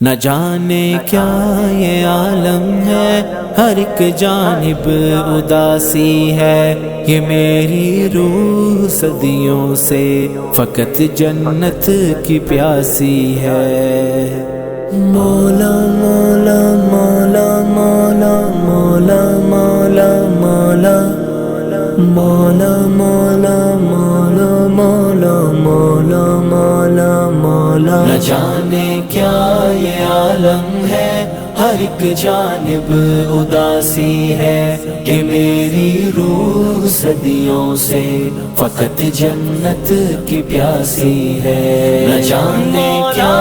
نہ جانے کیا یہ عالم ہے، ہر ایک جانب اداسی ہے، یہ میری روح صدیوں سے فقط جنت کی پیاسی ہے۔ مولا مولا مولا مولا مولا مولا مولا مولا مولا مولا مولا مولا مولا مولا۔ نہ جانے کیا یہ عالم ہے، ہر ایک جانب اداسی ہے، کہ میری روح صدیوں سے فقط جنت کی پیاسی ہے۔ نہ جانے کیا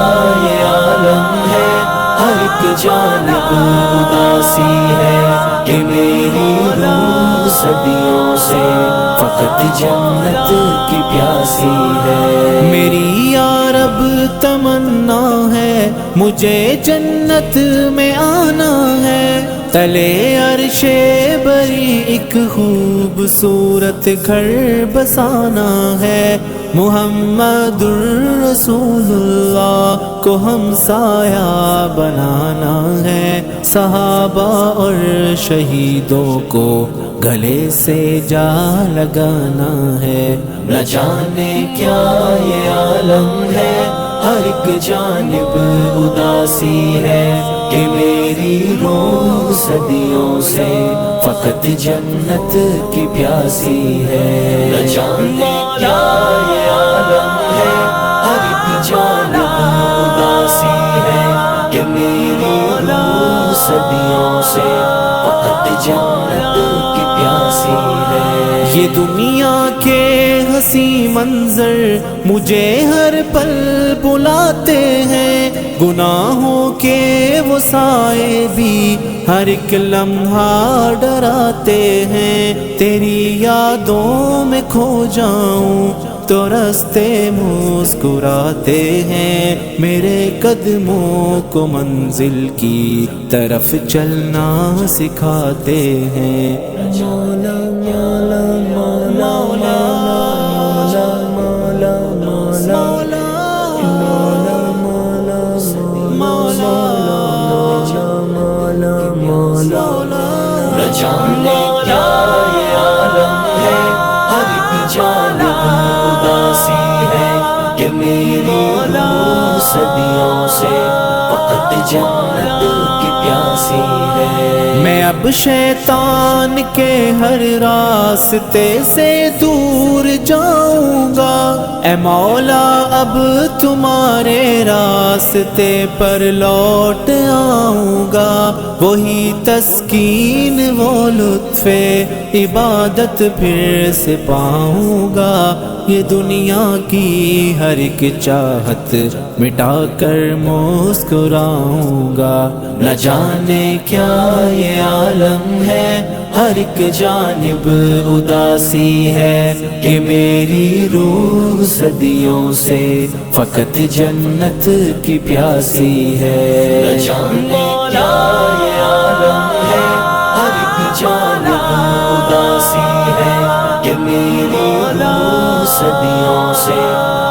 یہ عالم ہے، ہر ایک جانب اداسی ہے، کہ میری روح صدیوں سے فقط جنت کی پیاسی ہے۔ میری یا رب تمنا ہے، مجھے جنت میں آنا ہے، تلے عرش بری ایک خوبصورت گھر بسانا ہے، محمد الرسول اللہ کو ہم سایہ بنانا ہے، صحابہ اور شہیدوں کو گلے سے جا لگانا ہے۔ نہ جانے کیا یہ عالم ہے، ہر ایک جانب اداسی ہے، کہ میری روح صدیوں سے فقط جنت کی پیاسی ہے۔ نہ جانے کیا یہ عالم ہے، ہر ایک جانب اداسی ہے، کہ میری روح صدیوں سے فقط جنت کی پیاسی ہے۔ یہ دنیا کے حسین منظر مجھے ہر پل بلاتے ہیں، گناہوں کے وہ سائے بھی ہر ایک لمحہ ڈراتے ہیں، تیری یادوں میں کھو جاؤں تو راستے مسکراتے ہیں، میرے قدموں کو منزل کی طرف چلنا سکھاتے ہیں۔ مولا مولا مولا مولا مولا مولا مولا۔ نہ جانے کیا یہ عالم ہے، ہر ایک جانب اداسی ہے، کہ میری روح صدیوں سے فقط جنت کی پیاسی ہے۔ میں اب شیطان کے ہر راستے سے دور جاؤں گا، اے مولا اب تمہارے راستے پر لوٹ آؤں گا، وہی تسکین وہ لطف عبادت پھر سے پاؤں گا، یہ دنیا کی ہر ایک چاہت مٹا کر مسکراؤں گا۔ نہ جانے کیا یہ عالم ہے، ہر ایک جانب اداسی ہے، کہ میری روح صدیوں سے فقط جنت کی پیاسی ہے۔ نہ جانے کیا یہ عالم ہے، ہر ایک جانب اداسی ہے، کہ میری روح صدیوں سے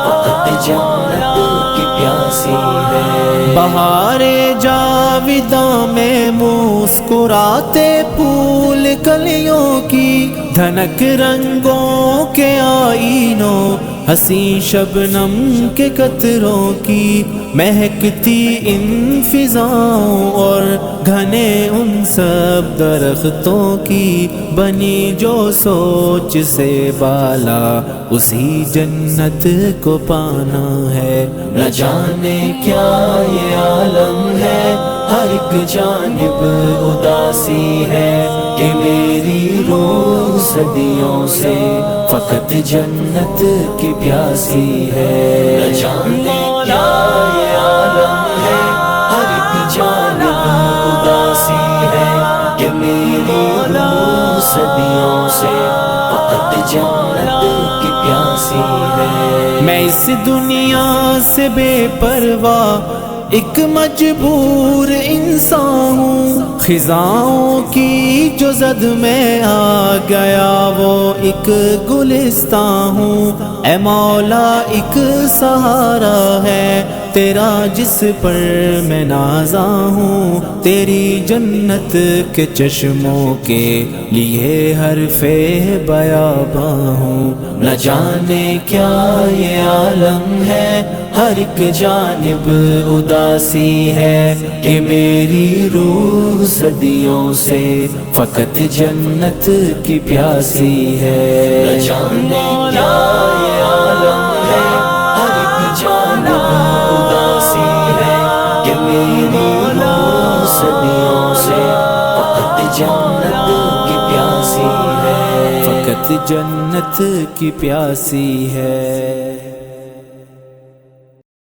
فقط جنت کی پیاسی ہے۔ بہار جاویداں میں مسکراتے پھول کلیوں کی، دھنک رنگوں کے آئینوں، حسین شبنم کے قطروں کی، مہکتی ان فضاؤں اور گھنے ان سب درختوں کی، بنی جو سوچ سے بالا اسی جنت کو پانا ہے۔ نہ جانے کیا یہ عالم ہے، ہر ایک جانب اداسی ہے، کہ میری روح صدیوں سے فقط جنت کی پیاسی ہے۔ نہ جانے کیا یہ عالم ہے، ہر ایک جانب اداسی ہے، کہ میری روح صدیوں سے فقط جنت کی پیاسی ہے۔ میں اس دنیا سے بے پرواہ ایک مجبور انسان ہوں، خزاؤں کی جو زد میں آ گیا وہ ایک گلستان ہوں، اے مولا ایک سہارا ہے تیرا جس پر میں نازاں ہوں، تیری جنت کے چشموں کے لیے حرف بیاباں ہوں۔ نہ جانے کیا یہ عالم ہے، ہر ایک جانب اداسی ہے، کہ میری روح صدیوں سے فقط جنت کی پیاسی ہے۔ نہ جانے کیا یہ عالم ہے، ہر ایک جانب اداسی ہے، کہ میری روح صدیوں سے فقط جنت کی پیاسی ہے، فقط جنت کی پیاسی ہے۔